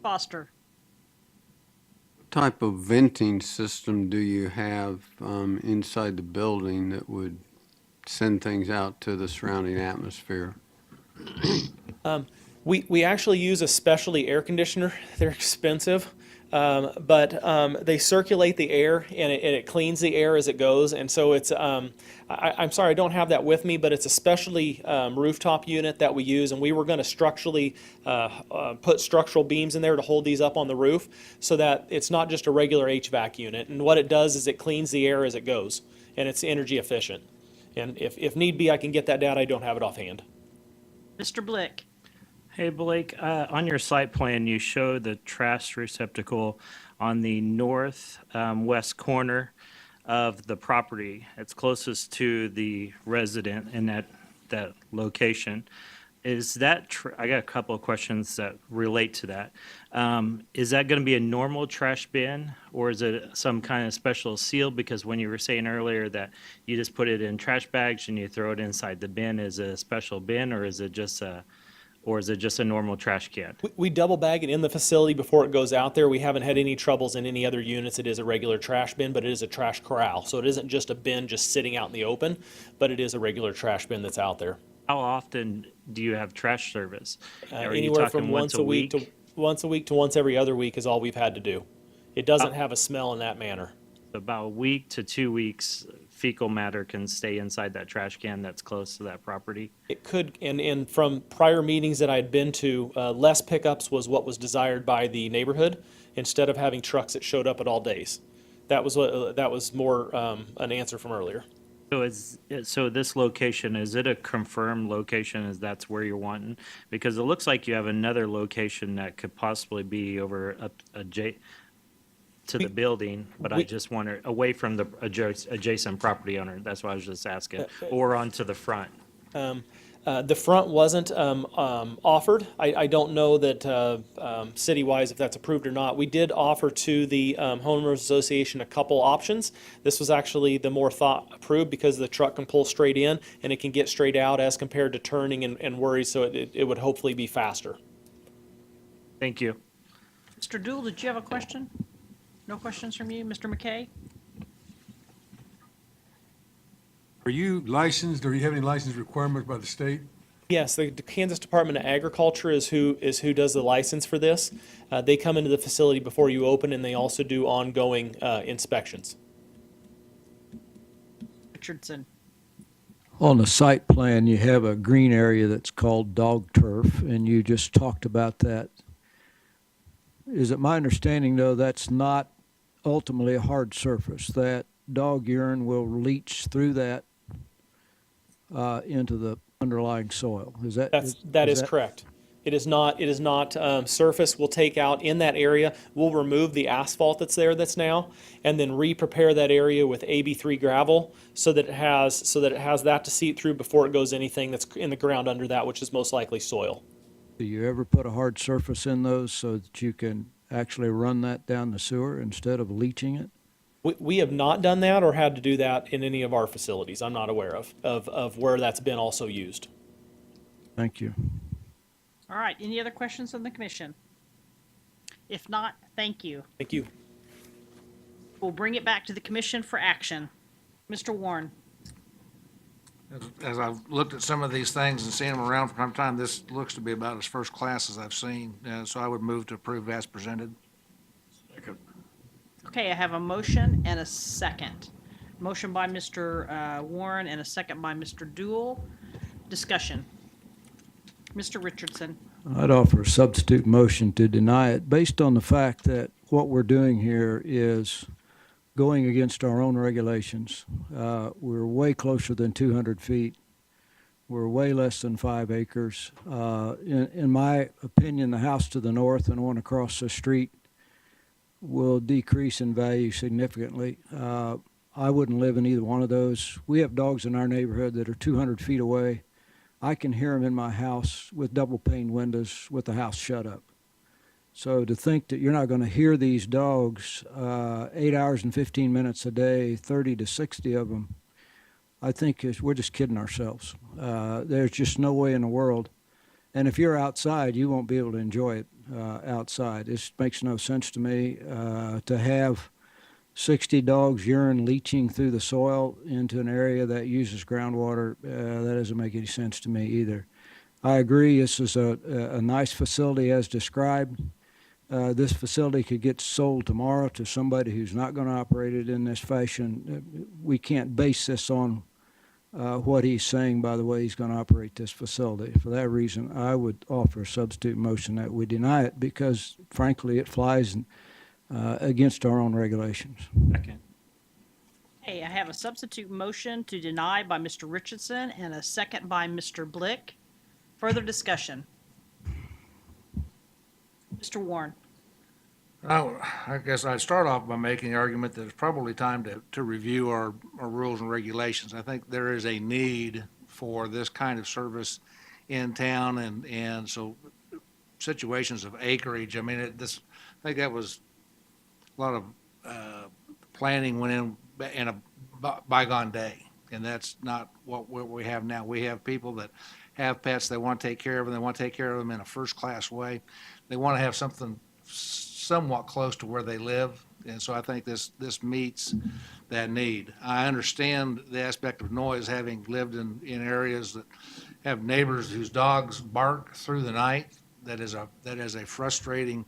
Foster. What type of venting system do you have inside the building that would send things out to the surrounding atmosphere? We actually use a specialty air conditioner. They're expensive. but they circulate the air and it cleans the air as it goes. And so it's, I'm sorry, I don't have that with me, but it's a specialty rooftop unit that we use. And we were going to structurally put structural beams in there to hold these up on the roof so that it's not just a regular HVAC unit. And what it does is it cleans the air as it goes, and it's energy efficient. And if need be, I can get that data. I don't have it offhand. Mr. Blick. Hey, Blake, on your site plan, you show the trash receptacle on the north west corner of the property. It's closest to the resident in that location. Is that, I got a couple of questions that relate to that. Is that going to be a normal trash bin, or is it some kind of special seal? Because when you were saying earlier that you just put it in trash bags and you throw it inside the bin, is it a special bin, or is it just a normal trash can? We double bag it in the facility before it goes out there. We haven't had any troubles in any other units. It is a regular trash bin, but it is a trash corral. So it isn't just a bin just sitting out in the open, but it is a regular trash bin that's out there. How often do you have trash service? Are you Anywhere talking from once a week to once every other week is all we've had to do. It doesn't have a smell in that manner. About a week to 2 weeks, fecal matter can stay inside that trash can that's close to that property? It could, and from prior meetings that I had been to, less pickups was what was desired by the neighborhood, instead of having trucks that showed up at all days. That was more an answer from earlier. So this location, is it a confirmed location, as that's where you're wanting? Because it looks like you have another location that could possibly be over to the building, but I just wonder, away from the adjacent property owner, that's what I was just asking, or onto the front. The front wasn't offered. I don't know that city-wise if that's approved or not. We did offer to the homeowners association a couple options. This was actually the more thought approved because the truck can pull straight in and it can get straight out as compared to turning and worry, so it would hopefully be faster. Thank you. Mr. Dool, did you have a question? No questions from you? Mr. McKay? Are you licensed, or do you have any license requirements by the state? Yes, the Kansas Department of Agriculture is who does the license for this. They come into the facility before you open, and they also do ongoing inspections. Richardson. On the site plan, you have a green area that's called dog turf, and you just talked about that. Is it my understanding, though, that's not ultimately a hard surface, that dog urine will leach through that into the underlying soil? That is correct. It is not surface. We'll take out in that area. We'll remove the asphalt that's there that's now, and then re-prepare that area with AB3 gravel so that it has that to seep through before it goes anything that's in the ground under that, which is most likely soil. Do you ever put a hard surface in those so that you can actually run that down the sewer instead of leaching it? We have not done that or had to do that in any of our facilities. I'm not aware of where that's been also used. Thank you. All right, any other questions from the commission? If not, thank you. Thank you. We'll bring it back to the commission for action. Mr. Warren. As I've looked at some of these things and seen them around from time to time, this looks to be about as first class as I've seen. So I would move to approve as presented. Okay, I have a motion and a second. Motion by Mr. Warren and a second by Mr. Dool. Discussion. Mr. Richardson. I'd offer a substitute motion to deny it based on the fact that what we're doing here is going against our own regulations. We're way closer than 200 feet. We're way less than 5 acres. In my opinion, the house to the north and one across the street will decrease in value significantly. I wouldn't live in either one of those. We have dogs in our neighborhood that are 200 feet away. I can hear them in my house with double pane windows with the house shut up. So to think that you're not going to hear these dogs 8 hours and 15 minutes a day, 30 to 60 of them, I think we're just kidding ourselves. There's just no way in the world. And if you're outside, you won't be able to enjoy it outside. This makes no sense to me to have 60 dogs urine leaching through the soil into an area that uses groundwater. That doesn't make any sense to me either. I agree this is a nice facility as described, this facility could get sold tomorrow to somebody who's not going to operate it in this fashion. We can't base this on what he's saying by the way he's going to operate this facility. For that reason, I would offer a substitute motion that we deny it because, frankly, it flies against our own regulations. Second. Okay, I have a substitute motion to deny by Mr. Richardson and a second by Mr. Blick. Further discussion? Mr. Warren? I guess I'd start off by making the argument that it's probably time to review our rules and regulations. I think there is a need for this kind of service in town, and so situations of acreage, I mean, I think that was a lot of planning went in a bygone day, and that's not what we have now. We have people that have pets, they want to take care of them, they want to take care of them in a first-class way. They want to have something somewhat close to where they live, and so I think this meets that need. I understand the aspect of noise, having lived in areas that have neighbors whose dogs bark through the night. That is a frustrating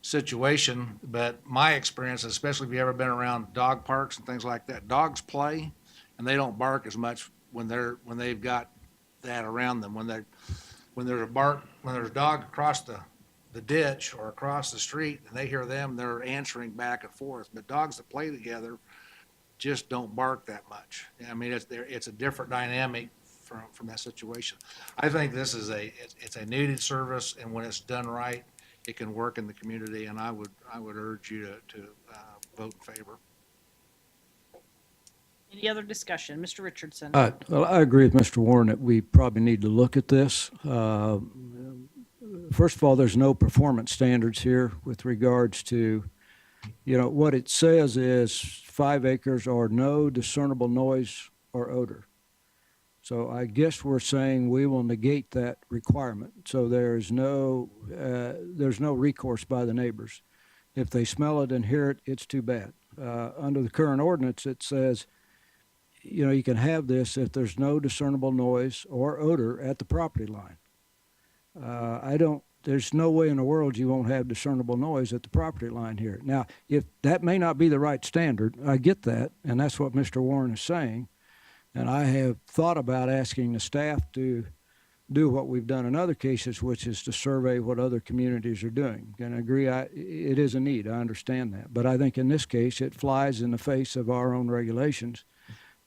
situation, but my experience, especially if you've ever been around dog parks and things like that, dogs play and they don't bark as much when they've got that around them. When there's a dog across the ditch or across the street and they hear them, they're answering back and forth. But dogs that play together just don't bark that much. I mean, it's a different dynamic from that situation. I think this is it's a needed service, and when it's done right, it can work in the community, and I would urge you to vote in favor. Any other discussion? Mr. Richardson? Well, I agree with Mr. Warren that we probably need to look at this. First of all, there's no performance standards here with regards to, what it says is 5 acres or no discernible noise or odor. So I guess we're saying we will negate that requirement. So there's no recourse by the neighbors. If they smell it and hear it, it's too bad. Under the current ordinance, it says, you can have this if there's no discernible noise or odor at the property line. There's no way in the world you won't have discernible noise at the property line here. Now, if that may not be the right standard, I get that, and that's what Mr. Warren is saying. And I have thought about asking the staff to do what we've done in other cases, which is to survey what other communities are doing. And I agree, it is a need, I understand that. But I think in this case, it flies in the face of our own regulations.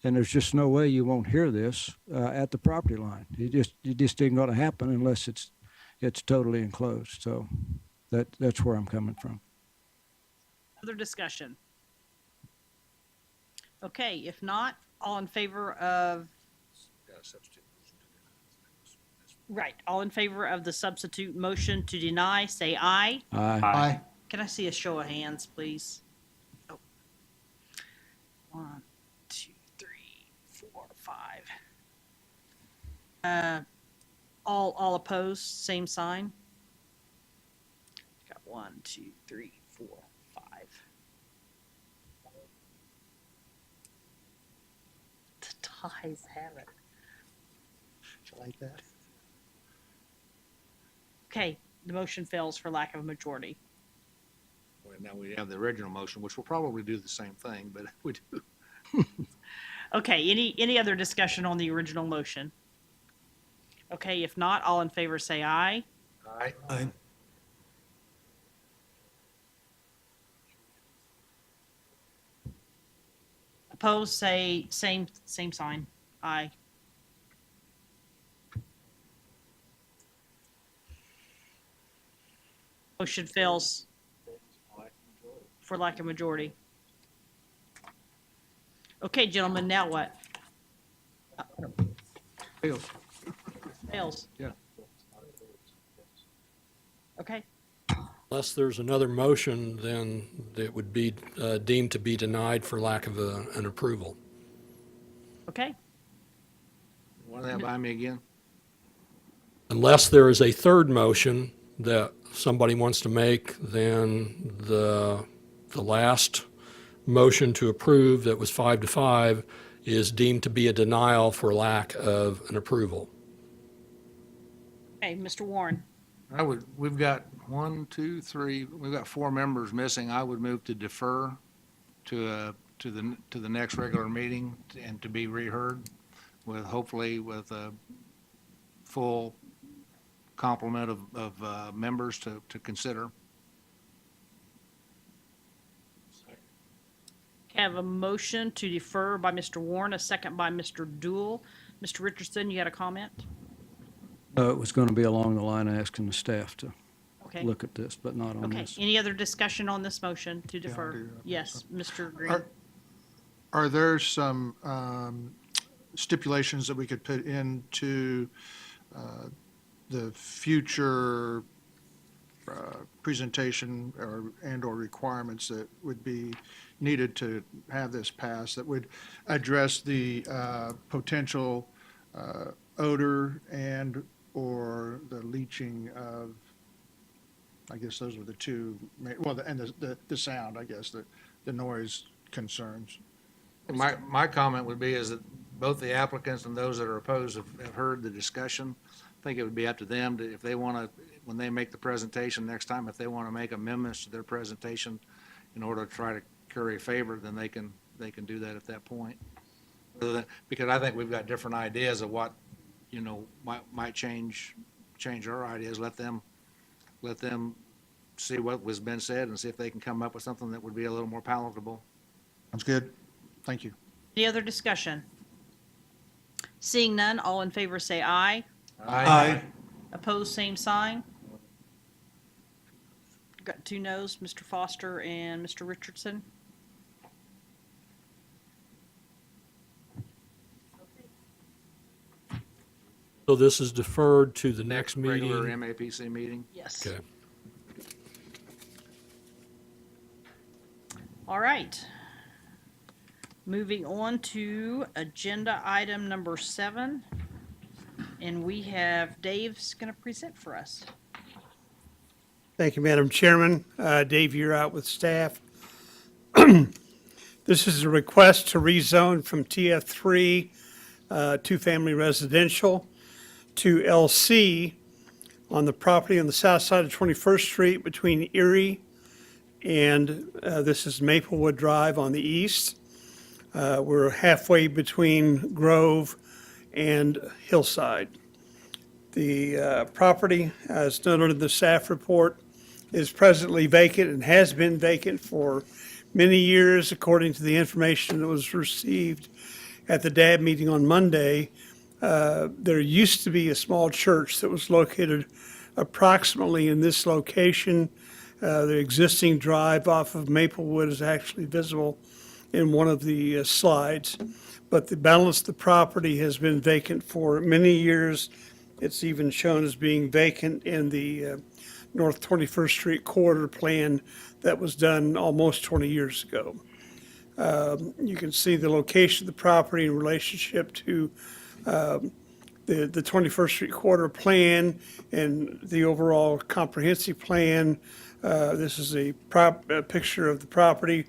And there's just no way you won't hear this at the property line. It just isn't going to happen unless it's totally enclosed. So that's where I'm coming from. Other discussion? Okay, if not, all in favor of, right, all in favor of the substitute motion to deny, say aye. Aye. Can I see a show of hands, please? Oh. 1, 2, 3, 4, 5. All opposed, same sign. Got 1, 2, 3, 4, 5. The ties have it. You like that? Okay, the motion fails for lack of a majority. Well, now we have the original motion, which will probably do the same thing, but we do. Okay, any other discussion on the original motion? Okay, if not, all in favor say aye. Aye. Opposed, say same sign. Aye. Motion fails for lack of majority. Okay, gentlemen, now what? Fails. Fails. Yeah. Okay, Unless there's another motion, then it would be deemed to be denied for lack of an approval. okay. Want that by me again? Unless there is a third motion that somebody wants to make, then the last motion to approve that was 5-5 is deemed to be a denial for lack of an approval. Okay, Mr. Warren. We've got one, two, three, we've got 4 members missing. I would move to defer to the next regular meeting and to be reheard with, hopefully with a full complement of members to consider. Have a motion to defer by Mr. Warren, a second by Mr. Dool. Mr. Richardson, you had a comment? It was going to be along the line of asking the staff to Okay. look at this, but not on Okay. this. Any other discussion on this motion to defer? do. Yes, Mr. Green. Are there some stipulations that we could put into the future presentation and/or requirements that would be needed to have this pass that would address the potential odor and/or the leaching of, I guess those were the two, well, and the sound, I guess, the noise concerns? My comment would be is that both the applicants and those that are opposed have heard the discussion. I think it would be up to them to, if they want to, when they make the presentation next time, if they want to make amendments to their presentation in order to try to curry favor, then they can do that at that point. Because I think we've got different ideas of what, might change our ideas. Let them see what was been said and see if they can come up with something that would be a little more palatable. Sounds good. Thank you. Any other discussion? Seeing none, all in favor say aye. Aye. Opposed, same sign. Got 2 noes, Mr. Foster and Mr. Richardson. So this is deferred to the next Regular meeting? MAPC meeting. Yes. Okay. All right. Moving on to agenda item number 7. And we have Dave's going to present for us. Thank you, Madam Chairman. Dave, you're out with staff. This is a request to rezone from TF3, two-family residential, to LC on the property on the south side of 21st Street between Erie and this is Maplewood Drive on the east. We're halfway between Grove and Hillside. The property, as noted in the staff report, is presently vacant and has been vacant for many years, according to the information that was received at the DAB meeting on Monday. There used to be a small church that was located approximately in this location. The existing drive off of Maplewood is actually visible in one of the slides, but the balance of the property has been vacant for many years. It's even shown as being vacant in the North 21st Street corridor plan that was done almost 20 years ago. You can see the location of the property in relationship to the 21st Street corridor plan and the overall comprehensive plan. This is a picture of the property.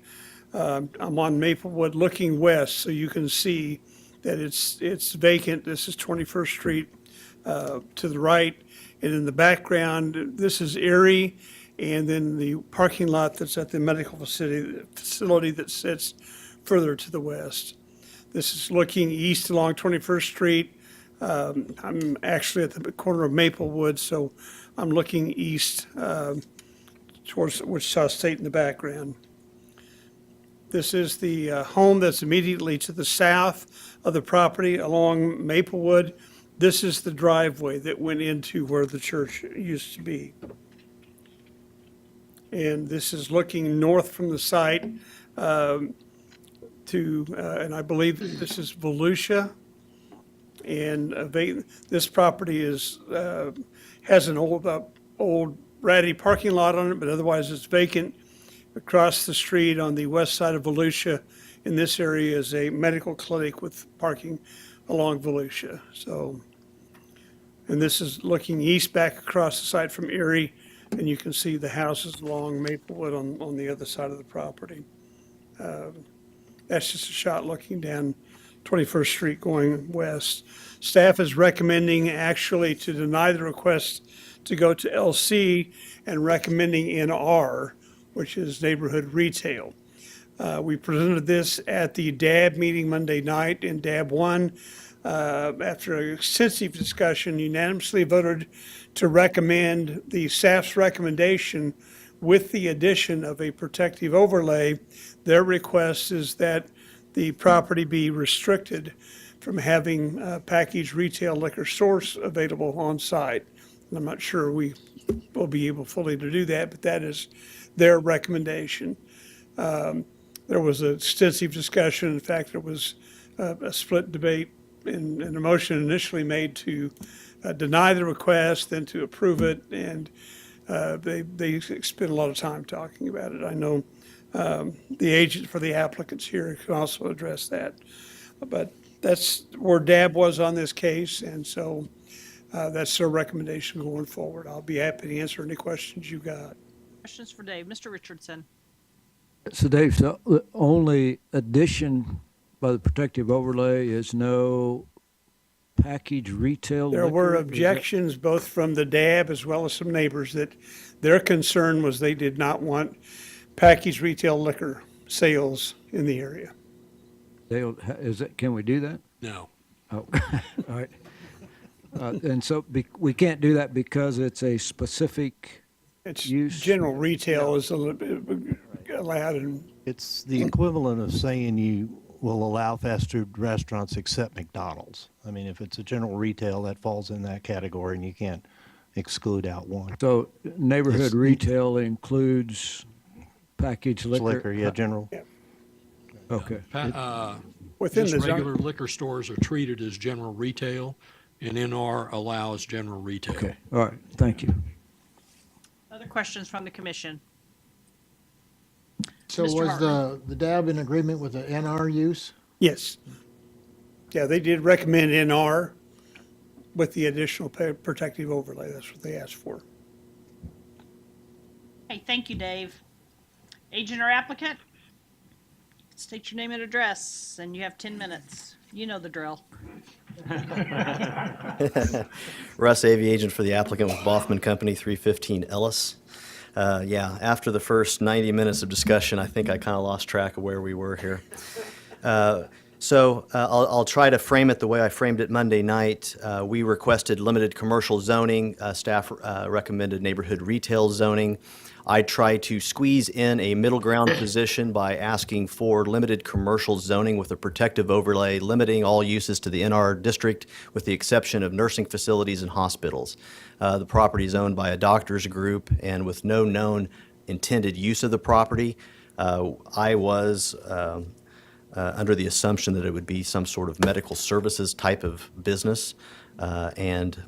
I'm on Maplewood looking west, so you can see that it's vacant. This is 21st Street to the right, and in the background, this is Erie, and then the parking lot that's at the medical facility that sits further to the west. This is looking east along 21st Street. I'm actually at the corner of Maplewood, so I'm looking east towards Wichita State in the background. This is the home that's immediately to the south of the property along Maplewood. This is the driveway that went into where the church used to be. And this is looking north from the site and I believe this is Volusia. And this property has an old ratty parking lot on it, but otherwise it's vacant. Across the street on the west side of Volusia, in this area, is a medical clinic with parking along Volusia. So, and this is looking east back across the site from Erie, and you can see the houses along Maplewood on the other side of the property. That's just a shot looking down 21st Street going west. Staff is recommending actually to deny the request to go to LC and recommending NR, which is neighborhood retail. We presented this at the DAB meeting Monday night in DAB 1. After an extensive discussion, unanimously voted to recommend the staff's recommendation with the addition of a protective overlay. Their request is that the property be restricted from having packaged retail liquor stores available on site. And I'm not sure we will be able fully to do that, but that is their recommendation. There was an extensive discussion. In fact, there was a split debate and a motion initially made to deny the request, then to approve it, and they spent a lot of time talking about it. I know the agent for the applicants here can also address that. But that's where DAB was on this case, and so that's their recommendation going forward. I'll be happy to answer any questions you got. Questions for Dave? Mr. Richardson? So Dave, so the only addition by the protective overlay is no packaged retail liquor? There were Is that- objections both from the DAB as well as some neighbors that their concern was they did not want packaged retail liquor sales in the area. Dale, can we do that? No. Oh, all right. And so we can't do that because it's a specific It's use? general retail is a little bit allowed and It's the equivalent of saying you will allow fast food restaurants except McDonald's. I mean, if it's a general retail, that falls in that category, and you can't exclude out one. So neighborhood retail includes packaged liquor? Liquor, yeah, general. Okay. within Just the zone. regular liquor stores are treated as general retail, and NR allows general retail. Okay, all right, thank you. Other questions from the commission? So Mr. was Hartman. the DAB in agreement with the NR use? Yes. Yeah, they did recommend NR with the additional protective overlay. That's what they asked for. Hey, thank you, Dave. Agent or applicant? State your name and address, and you have 10 minutes. You know the drill. Russ Avey, agent for the applicant with Boffman Company, 315 Ellis. Yeah, after the first 90 minutes of discussion, I think I kind of lost track of where we were here. I'll try to frame it the way I framed it Monday night. We requested limited commercial zoning. Staff recommended neighborhood retail zoning. I tried to squeeze in a middle ground position by asking for limited commercial zoning with a protective overlay, limiting all uses to the NR district with the exception of nursing facilities and hospitals. The property is owned by a doctor's group, and with no known intended use of the property, I was under the assumption that it would be some sort of medical services type of business, and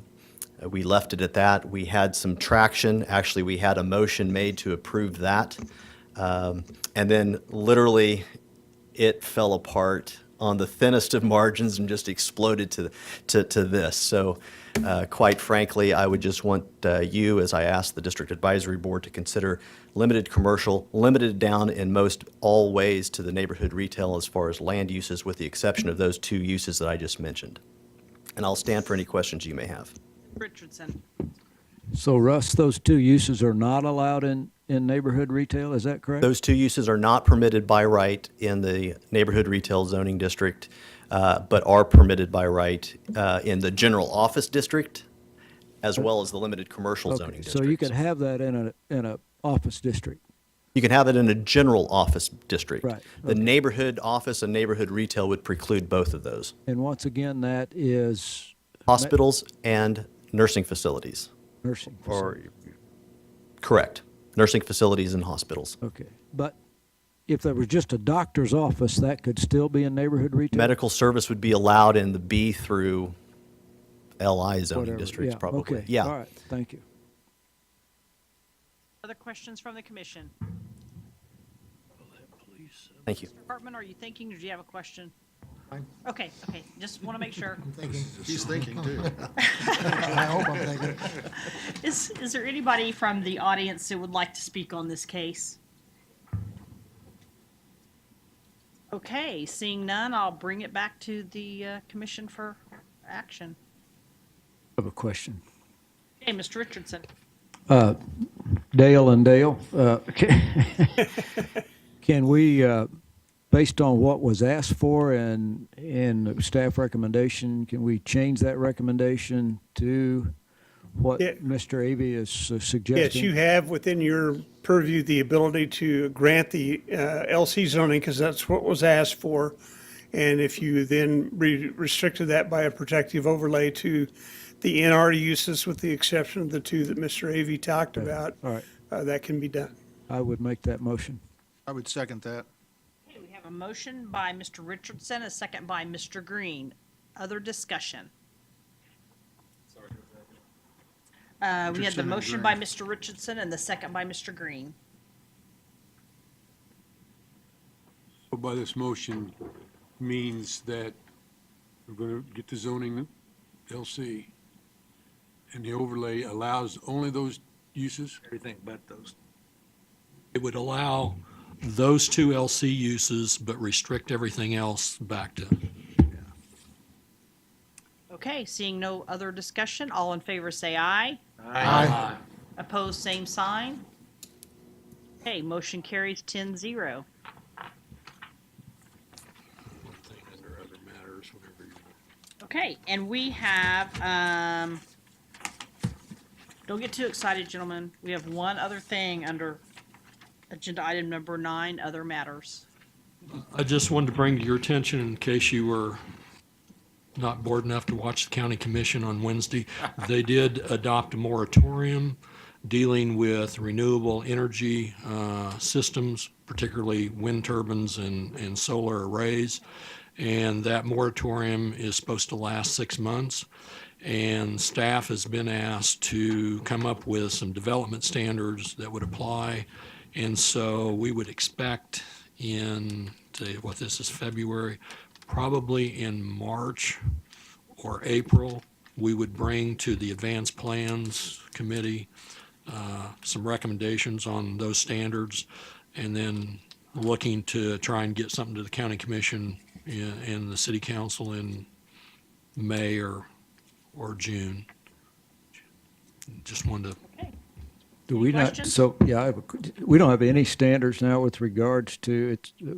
we left it at that. We had some traction. Actually, we had a motion made to approve that. And then literally it fell apart on the thinnest of margins and just exploded to this. So quite frankly, I would just want you, as I asked the District Advisory Board, to consider limited commercial, limited down in most all ways to the neighborhood retail as far as land uses, with the exception of those two uses that I just mentioned. And I'll stand for any questions you may have. Richardson. So Russ, those two uses are not allowed in neighborhood retail, is that correct? Those two uses are not permitted by right in the neighborhood retail zoning district, but are permitted by right in the general office district, as well as the limited commercial zoning Okay, district. so you could have that in a office district? You can have it in a general office district. Right, The okay. neighborhood office and neighborhood retail would preclude both of those. And once again, that is Hospitals and nursing facilities. nursing facility? Correct. Nursing facilities and hospitals. Okay, but if there was just a doctor's office, that could still be in neighborhood retail? Medical service would be allowed in the B through LI zoning Whatever, districts, yeah, probably. okay, Yeah. all right, thank you. Other questions from the commission? Thank you. Mr. Hartman, are you thinking, or do you have a question? Fine. Okay, just want to make sure. I'm thinking. He's thinking too. I hope I'm thinking. Is there anybody from the audience who would like to speak on this case? Okay, seeing none, I'll bring it back to the commission for action. I have a question. Okay, Mr. Richardson. Dale and Dale, can we, based on what was asked for and the staff recommendation, can we change that recommendation to what Yeah. Mr. Avey is suggesting? Yes, you have within your purview the ability to grant the LC zoning because that's what was asked for. And if you then restricted that by a protective overlay to the NR uses with the exception of the two that Mr. Avey talked about, All right, that can be done. I would make that motion. I would second that. Okay, we have a motion by Mr. Richardson, a second by Mr. Green. Other discussion? We had the Richardson and motion Green. by Mr. Richardson and the second by Mr. Green. So by this motion means that we're going to get the zoning LC, and the overlay allows only those uses? Everything but those. It would allow those two LC uses, but restrict everything else back to. Okay, seeing no other discussion, all in favor say aye. Aye. Opposed, same sign. Okay, motion carries 10-0. Thing under other matters, whatever you want. Okay, and we have, don't get too excited, gentlemen. We have one other thing under agenda item number 9, other matters. I just wanted to bring to your attention, in case you were not bored enough to watch the county commission on Wednesday, they did adopt a moratorium dealing with renewable energy systems, particularly wind turbines and solar arrays. And that moratorium is supposed to last 6 months. And staff has been asked to come up with some development standards that would apply. And so we would expect this is February, probably in March or April, we would bring to the Advanced Plans Committee some recommendations on those standards, and then looking to try and get something to the county commission and the city council in May or June. Just wanted to. Okay. Do Any we not, questions? so, yeah, we don't have any standards now with regards to,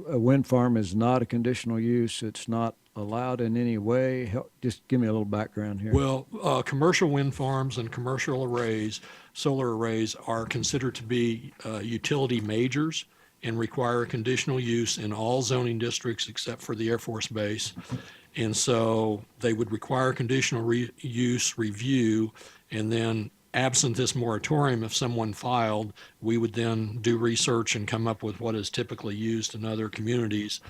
a wind farm is not a conditional use, it's not allowed in any way. Just give me a little background here. Well, commercial wind farms and commercial arrays, solar arrays, are considered to be utility majors and require conditional use in all zoning districts except for the Air Force Base. And so they would require conditional use review, and then absent this moratorium, if someone filed, we would then do research and come up with what is typically used in other communities.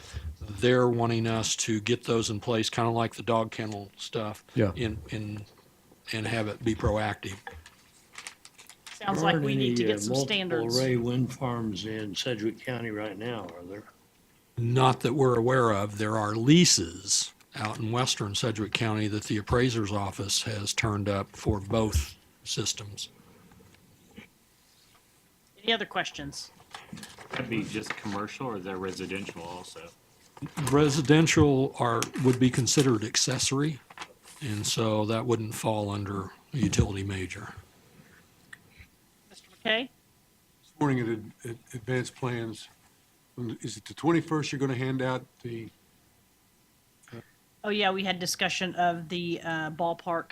They're wanting us to get those in place, kind of like the dog kennel stuff. Yeah. And have it be proactive. Sounds like we need to get some standards. Multiple array wind farms in Sedgwick County right now, are there? Not that we're aware of. There are leases out in western Sedgwick County that the appraiser's office has turned up for both systems. Any other questions? That'd be just commercial, or is that residential also? Residential would be considered accessory, and so that wouldn't fall under a utility major. Mr. McKay? This morning at Advanced Plans, is it the 21st you're going to hand out the, Oh, yeah, we had discussion of the ballpark.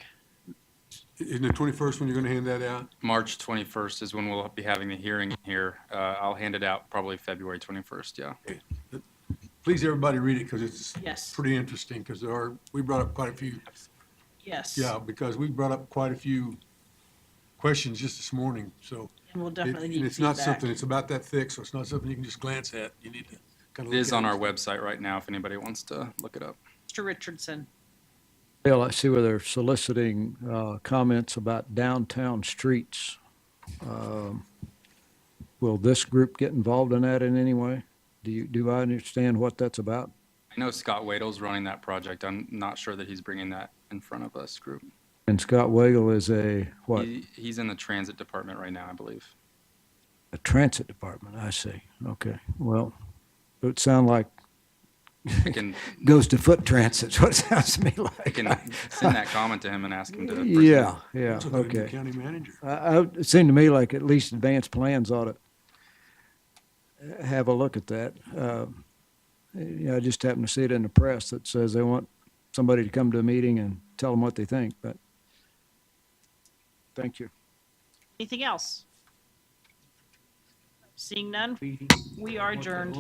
isn't the 21st when you're going to hand that out? March 21st is when we'll be having the hearing here. I'll hand it out probably February 21st, yeah. Okay. Please, everybody read it because it's Yes. pretty interesting because we brought up quite a few, Yes. because we brought up quite a few questions just this morning, so. And we'll definitely And need it's not feedback. something, it's about that thick, so it's not something you can just glance at. You need to kind of It look is at on our website right now if anybody wants to look it up. Mr. Richardson? Bill, I see where they're soliciting comments about downtown streets. Will this group get involved in that in any way? Do I understand what that's about? I know Scott Wadel's running that project. I'm not sure that he's bringing that in front of us group. And Scott Wagle is a, what, He's in the transit department right now, I believe. a transit department, I see. Okay, well, it would sound like I can, goes to foot transit, is what it sounds to me I like. can send that comment to him and ask him to. Yeah, yeah, So that'd be the okay. county manager. It seemed to me like at least advanced plans ought to have a look at that. I just happened to see it in the press that says they want somebody to come to a meeting and tell them what they think, but thank you. Anything else? Seeing none, we are adjourned.